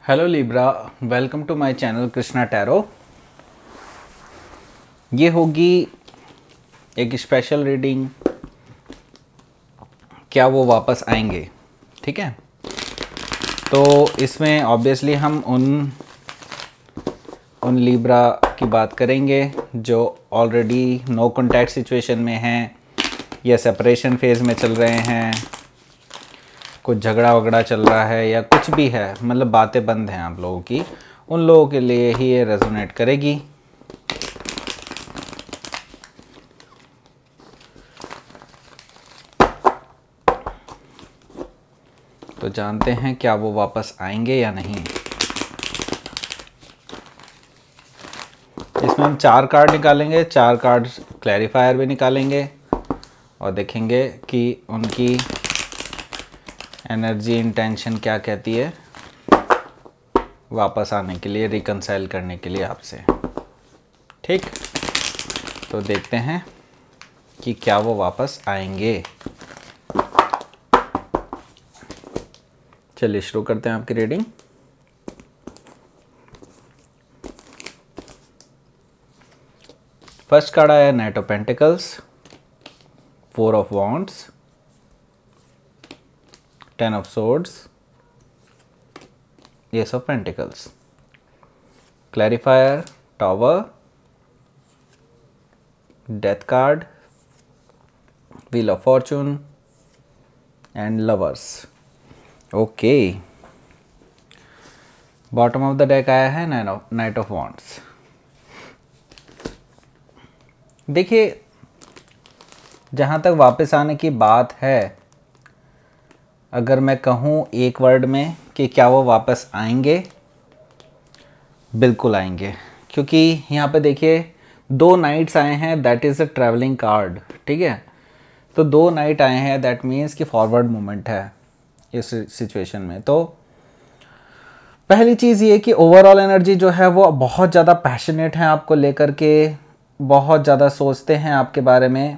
Hello Libra, welcome to my channel Krishna tarot. ये होगी एक स्पेशल रीडिंग, क्या वो वापस आएंगे। ठीक है, तो इसमें ऑब्वियसली हम उन लिब्रा की बात करेंगे जो ऑलरेडी नो कॉन्टैक्ट सिचुएशन में हैं या सेपरेशन फेज़ में चल रहे हैं, कुछ झगड़ा वगड़ा चल रहा है या कुछ भी है, मतलब बातें बंद हैं आप लोगों की, उन लोगों के लिए ही ये रेजोनेट करेगी। तो जानते हैं क्या वो वापस आएंगे या नहीं। इसमें हम 4 कार्ड निकालेंगे, 4 कार्ड क्लैरिफायर भी निकालेंगे और देखेंगे कि उनकी एनर्जी इंटेंशन क्या कहती है वापस आने के लिए, रिकंसाइल करने के लिए आपसे। ठीक, तो देखते हैं कि क्या वो वापस आएंगे। चलिए शुरू करते हैं आपकी रीडिंग। फर्स्ट कार्ड आया night of pentacles, 4 of wands, 10 of swords, ace of pentacles, clarifier, tower, death card, wheel of fortune and lovers. Okay, bottom of the deck आया है नाइट ऑफ वॉन्ड्स। देखिए, जहाँ तक वापस आने की बात है, अगर मैं कहूँ एक वर्ड में कि क्या वो वापस आएंगे, बिल्कुल आएंगे। क्योंकि यहाँ पे देखिए 2 नाइट्स आए हैं, that is a travelling card. ठीक है, तो 2 नाइट आए हैं, दैट मीन्स कि फॉरवर्ड मूवमेंट है इस सिचुएशन में। तो पहली चीज़ ये कि ओवरऑल एनर्जी जो है वो बहुत ज़्यादा पैशनेट है आपको लेकर के, बहुत ज़्यादा सोचते हैं आपके बारे में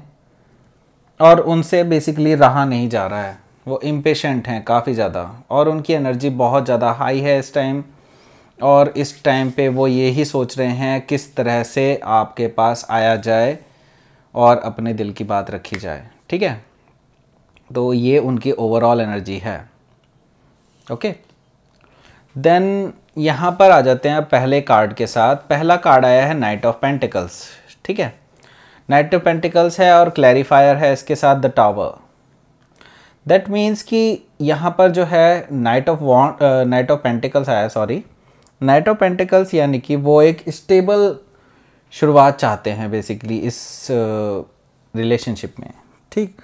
और उनसे बेसिकली रहा नहीं जा रहा है। वो इम्पेशेंट हैं काफ़ी ज़्यादा और उनकी एनर्जी बहुत ज़्यादा हाई है इस टाइम। और इस टाइम पे वो ये ही सोच रहे हैं किस तरह से आपके पास आया जाए और अपने दिल की बात रखी जाए। ठीक है, तो ये उनकी ओवरऑल एनर्जी है। ओके, देन यहाँ पर आ जाते हैं पहले कार्ड के साथ। पहला कार्ड आया है नाइट ऑफ पेंटिकल्स। ठीक है, नाइट ऑफ पेंटिकल्स है और क्लैरिफायर है इसके साथ द टावर। दैट मीन्स कि यहाँ पर जो है नाइट ऑफ पेंटिकल्स आया, सॉरी, नाइट ऑफ पेंटिकल्स, यानी कि वो एक स्टेबल शुरुआत चाहते हैं बेसिकली इस रिलेशनशिप में। ठीक,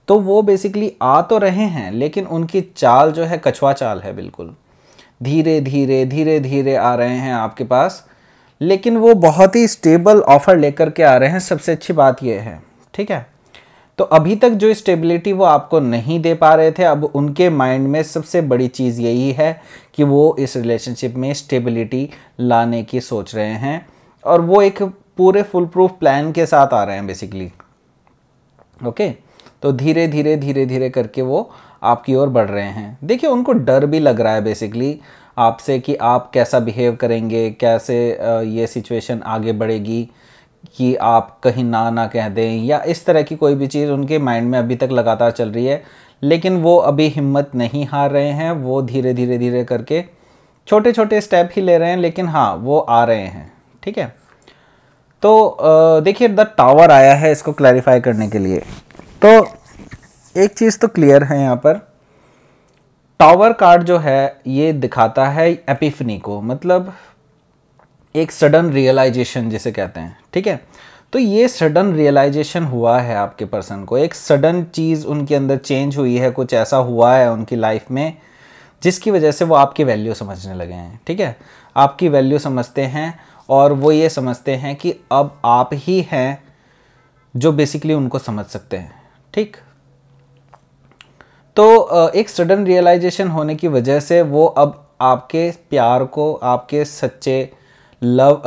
तो वो बेसिकली आ तो रहे हैं लेकिन उनकी चाल जो है कछुआ चाल है, बिल्कुल धीरे धीरे आ रहे हैं आपके पास, लेकिन वो बहुत ही स्टेबल ऑफर लेकर के आ रहे हैं। सबसे अच्छी बात ये है। ठीक है, तो अभी तक जो स्टेबिलिटी वो आपको नहीं दे पा रहे थे, अब उनके माइंड में सबसे बड़ी चीज़ यही है कि वो इस रिलेशनशिप में स्टेबिलिटी लाने की सोच रहे हैं और वो एक पूरे फुल प्रूफ प्लान के साथ आ रहे हैं बेसिकली। ओके, तो धीरे धीरे करके वो आपकी ओर बढ़ रहे हैं। देखिए, उनको डर भी लग रहा है बेसिकली आपसे कि आप कैसा बिहेव करेंगे, कैसे ये सिचुएशन आगे बढ़ेगी, कि आप कहीं ना कह दें या इस तरह की कोई भी चीज़ उनके माइंड में अभी तक लगातार चल रही है। लेकिन वो अभी हिम्मत नहीं हार रहे हैं, वो धीरे धीरे करके छोटे छोटे स्टेप ही ले रहे हैं, लेकिन हाँ वो आ रहे हैं। ठीक है, तो देखिए द टावर आया है इसको क्लैरिफाई करने के लिए। तो एक चीज़ तो क्लियर है यहाँ पर, टावर कार्ड जो है ये दिखाता है एपिफनी को, मतलब एक सडन रियलाइजेशन जिसे कहते हैं। ठीक है, तो ये सडन रियलाइजेशन हुआ है आपके पर्सन को, एक सडन चीज़ उनके अंदर चेंज हुई है, कुछ ऐसा हुआ है उनकी लाइफ में जिसकी वजह से वो आपकी वैल्यू समझने लगे हैं। ठीक है, आपकी वैल्यू समझते हैं और वो ये समझते हैं कि अब आप ही हैं जो बेसिकली उनको समझ सकते हैं। ठीक, तो एक सडन रियलाइजेशन होने की वजह से वो अब आपके प्यार को, आपके सच्चे लव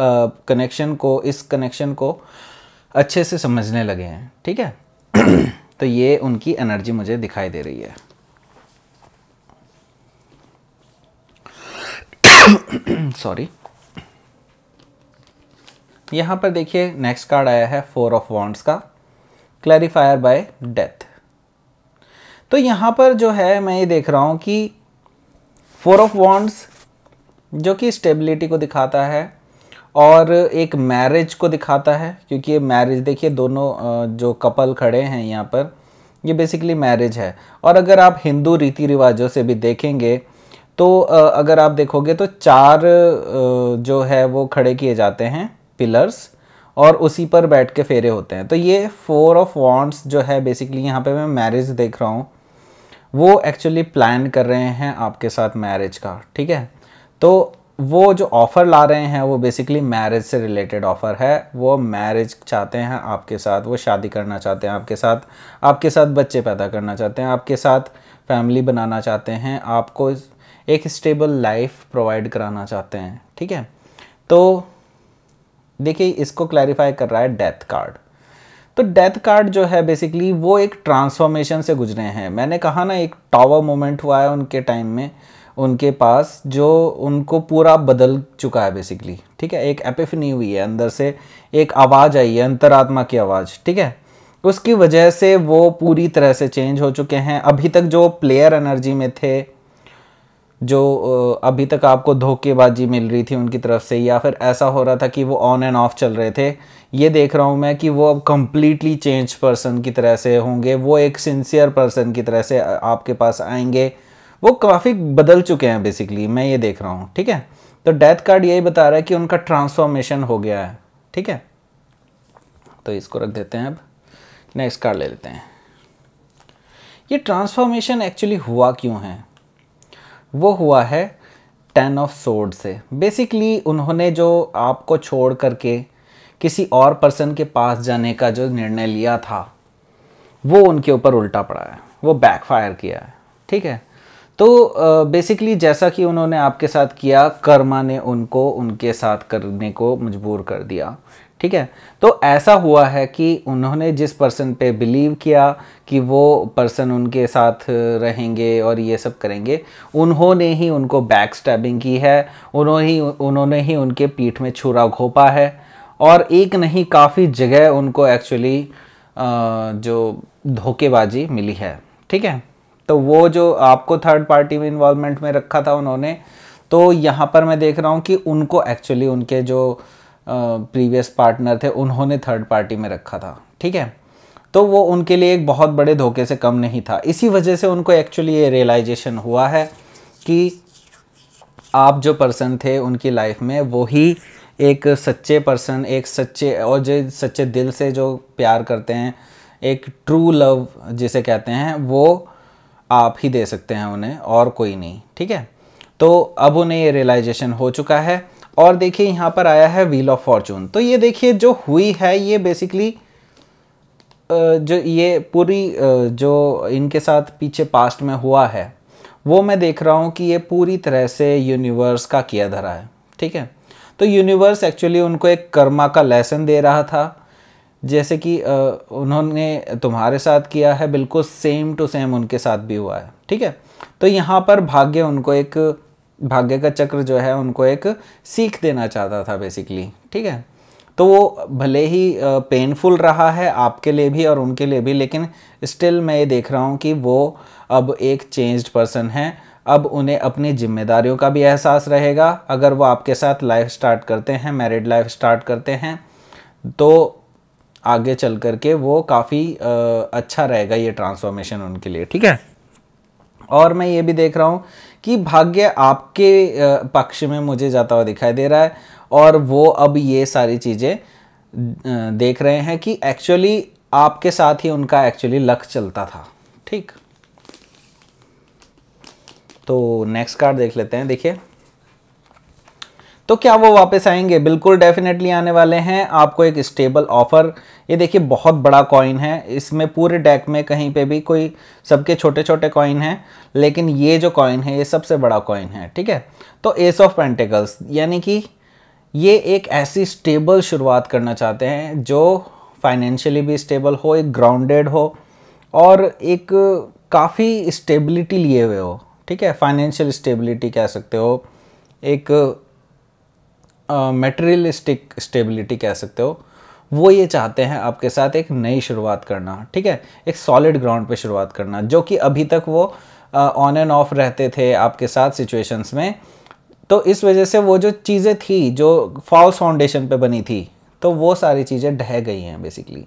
कनेक्शन को, इस कनेक्शन को अच्छे से समझने लगे हैं। ठीक है, तो ये उनकी एनर्जी मुझे दिखाई दे रही है। सॉरी। यहाँ पर देखिए नेक्स्ट कार्ड आया है 4 ऑफ वॉन्ड्स का, क्लैरिफायर बाय डेथ। तो यहाँ पर जो है मैं ये देख रहा हूँ कि 4 ऑफ वॉन्ड्स जो कि स्टेबिलिटी को दिखाता है और एक मैरिज को दिखाता है, क्योंकि ये मैरिज देखिए दोनों जो कपल खड़े हैं यहाँ पर, ये बेसिकली मैरिज है। और अगर आप हिंदू रीति रिवाजों से भी देखेंगे तो अगर आप देखोगे तो 4 जो है वो खड़े किए जाते हैं पिलर्स, और उसी पर बैठ के फेरे होते हैं। तो ये 4 ऑफ वॉन्ड्स जो है बेसिकली यहाँ पे मैं मैरिज देख रहा हूँ, वो एक्चुअली प्लान कर रहे हैं आपके साथ मैरिज का, ठीक है। तो वो जो ऑफ़र ला रहे हैं वो बेसिकली मैरिज से रिलेटेड ऑफ़र है। वो मैरिज चाहते हैं आपके साथ, वो शादी करना चाहते हैं आपके साथ बच्चे पैदा करना चाहते हैं, आपके साथ फैमिली बनाना चाहते हैं, आपको एक स्टेबल लाइफ प्रोवाइड कराना चाहते हैं, ठीक है। तो देखिए इसको क्लैरिफाई कर रहा है डेथ कार्ड। तो डेथ कार्ड जो है बेसिकली वो एक ट्रांसफॉर्मेशन से गुजरे हैं। मैंने कहा ना एक टावर मोमेंट हुआ है उनके टाइम में, उनके पास, जो उनको पूरा बदल चुका है बेसिकली, ठीक है। एक एपिफनी हुई है, अंदर से एक आवाज़ आई है, अंतरात्मा की आवाज़, ठीक है। उसकी वजह से वो पूरी तरह से चेंज हो चुके हैं। अभी तक जो प्लेयर एनर्जी में थे, जो अभी तक आपको धोखेबाजी मिल रही थी उनकी तरफ से, या फिर ऐसा हो रहा था कि वो ऑन एंड ऑफ चल रहे थे, ये देख रहा हूँ मैं कि वो अब कम्प्लीटली चेंज पर्सन की तरह से होंगे। वो एक सिंसियर पर्सन की तरह से आपके पास आएंगे। वो काफ़ी बदल चुके हैं बेसिकली, मैं ये देख रहा हूँ, ठीक है। तो डेथ कार्ड यही बता रहा है कि उनका ट्रांसफॉर्मेशन हो गया है, ठीक है। तो इसको रख देते हैं, अब नेक्स्ट कार्ड ले लेते हैं। ये ट्रांसफॉर्मेशन एक्चुअली हुआ क्यों है? वो हुआ है 10 ऑफ सोर्ड से। बेसिकली उन्होंने जो आपको छोड़ करके किसी और पर्सन के पास जाने का जो निर्णय लिया था, वो उनके ऊपर उल्टा पड़ा है, वो बैकफायर किया है, ठीक है। तो बेसिकली जैसा कि उन्होंने आपके साथ किया, कर्मा ने उनको उनके साथ करने को मजबूर कर दिया, ठीक है। तो ऐसा हुआ है कि उन्होंने जिस पर्सन पे बिलीव किया कि वो पर्सन उनके साथ रहेंगे और ये सब करेंगे, उन्होंने ही उनको बैक स्टैबिंग की है, उन्होंने ही उनके पीठ में छुरा घोंपा है, और एक नहीं काफ़ी जगह उनको एक्चुअली जो धोखेबाजी मिली है, ठीक है। तो वो जो आपको थर्ड पार्टी में इन्वॉल्वमेंट में रखा था उन्होंने, तो यहाँ पर मैं देख रहा हूँ कि उनको एक्चुअली उनके जो प्रीवियस पार्टनर थे उन्होंने थर्ड पार्टी में रखा था, ठीक है। तो वो उनके लिए एक बहुत बड़े धोखे से कम नहीं था। इसी वजह से उनको एक्चुअली ये रियलाइजेशन हुआ है कि आप जो पर्सन थे उनकी लाइफ में, वो ही एक सच्चे पर्सन, एक सच्चे और जो सच्चे दिल से जो प्यार करते हैं, एक ट्रू लव जिसे कहते हैं, वो आप ही दे सकते हैं उन्हें, और कोई नहीं, ठीक है। तो अब उन्हें ये रियलाइजेशन हो चुका है। और देखिए यहाँ पर आया है व्हील ऑफ फॉर्चून। तो ये देखिए जो हुई है, ये बेसिकली जो ये पूरी जो इनके साथ पीछे पास्ट में हुआ है, वो मैं देख रहा हूँ कि ये पूरी तरह से यूनिवर्स का किया धरा है, ठीक है। तो यूनिवर्स एक्चुअली उनको एक कर्मा का लेसन दे रहा था, जैसे कि उन्होंने तुम्हारे साथ किया है, बिल्कुल सेम टू सेम उनके साथ भी हुआ है, ठीक है। तो यहाँ पर भाग्य का चक्र जो है उनको एक सीख देना चाहता था बेसिकली, ठीक है। तो वो भले ही पेनफुल रहा है आपके लिए भी और उनके लिए भी, लेकिन स्टिल मैं ये देख रहा हूँ कि वो अब एक चेंज्ड पर्सन है। अब उन्हें अपनी जिम्मेदारियों का भी एहसास रहेगा। अगर वो आपके साथ लाइफ स्टार्ट करते हैं, मैरिड लाइफ स्टार्ट करते हैं, तो आगे चल करके वो काफ़ी अच्छा रहेगा ये ट्रांसफॉर्मेशन उनके लिए, ठीक है। और मैं ये भी देख रहा हूँ कि भाग्य आपके पक्ष में मुझे जाता हुआ दिखाई दे रहा है, और वो अब ये सारी चीज़ें देख रहे हैं कि एक्चुअली आपके साथ ही उनका एक्चुअली लक चलता था, ठीक। तो नेक्स्ट कार्ड देख लेते हैं। देखिए, तो क्या वो वापस आएंगे? बिल्कुल डेफिनेटली आने वाले हैं। आपको एक स्टेबल ऑफर, ये देखिए बहुत बड़ा कॉइन है, इसमें पूरे डेक में कहीं पे भी कोई, सबके छोटे छोटे कॉइन हैं, लेकिन ये जो कॉइन है ये सबसे बड़ा कॉइन है, ठीक है। तो एस ऑफ पेंटिकल्स, यानी कि ये एक ऐसी स्टेबल शुरुआत करना चाहते हैं जो फाइनेंशियली भी स्टेबल हो, एक ग्राउंडेड हो, और एक काफ़ी स्टेबिलिटी लिए हुए हो, ठीक है। फाइनेंशियल स्टेबिलिटी कह सकते हो, एक मटेरियलिस्टिक स्टेबिलिटी कह सकते हो, वो ये चाहते हैं आपके साथ एक नई शुरुआत करना, ठीक है, एक सॉलिड ग्राउंड पे शुरुआत करना, जो कि अभी तक वो ऑन एंड ऑफ रहते थे आपके साथ सिचुएशंस में। तो इस वजह से वो जो चीज़ें थी जो फॉल्स फाउंडेशन पे बनी थी, तो वो सारी चीज़ें ढह गई हैं बेसिकली।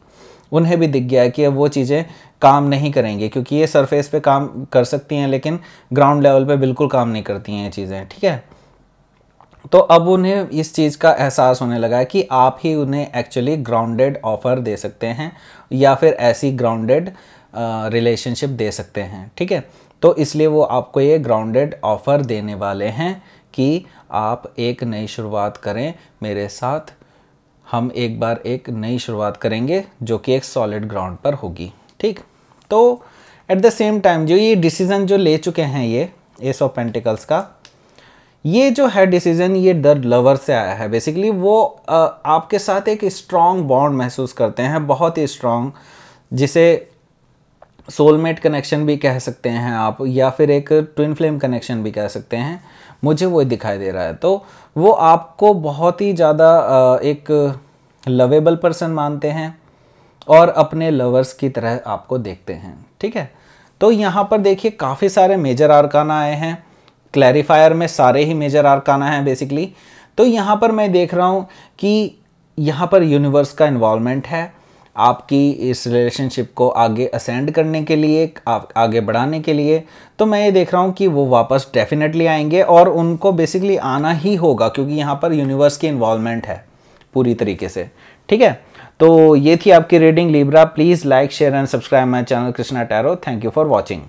उन्हें भी दिख गया है कि अब वो चीज़ें काम नहीं करेंगी, क्योंकि ये सरफेस पे काम कर सकती हैं लेकिन ग्राउंड लेवल पे बिल्कुल काम नहीं करती हैं ये चीज़ें, ठीक है। तो अब उन्हें इस चीज़ का एहसास होने लगा है कि आप ही उन्हें एक्चुअली ग्राउंडेड ऑफ़र दे सकते हैं या फिर ऐसी ग्राउंडेड रिलेशनशिप दे सकते हैं, ठीक है। तो इसलिए वो आपको ये ग्राउंडेड ऑफ़र देने वाले हैं कि आप एक नई शुरुआत करें मेरे साथ, हम एक बार एक नई शुरुआत करेंगे जो कि एक सॉलिड ग्राउंड पर होगी, ठीक। तो एट द सेम टाइम जो ये डिसीज़न जो ले चुके हैं ये एस ऑफ पेंटिकल्स का, ये जो है डिसीजन ये द लवर से आया है बेसिकली। वो आपके साथ एक स्ट्रॉन्ग बॉन्ड महसूस करते हैं, बहुत ही स्ट्रॉन्ग, जिसे सोलमेट कनेक्शन भी कह सकते हैं आप, या फिर एक ट्विन फ्लेम कनेक्शन भी कह सकते हैं, मुझे वो दिखाई दे रहा है। तो वो आपको बहुत ही ज़्यादा एक लवेबल पर्सन मानते हैं और अपने लवर्स की तरह आपको देखते हैं, ठीक है। तो यहाँ पर देखिए काफ़ी सारे मेजर आर्काना आए हैं, क्लैरिफायर में सारे ही मेजर आर्काना हैं बेसिकली। तो यहाँ पर मैं देख रहा हूँ कि यहाँ पर यूनिवर्स का इन्वॉल्वमेंट है आपकी इस रिलेशनशिप को आगे असेंड करने के लिए, आगे बढ़ाने के लिए। तो मैं ये देख रहा हूँ कि वो वापस डेफिनेटली आएंगे और उनको बेसिकली आना ही होगा, क्योंकि यहाँ पर यूनिवर्स की इन्वॉल्वमेंट है पूरी तरीके से, ठीक है। तो ये थी आपकी reading Libra. Please like share and subscribe my channel Krishna tarot. Thank you for watching.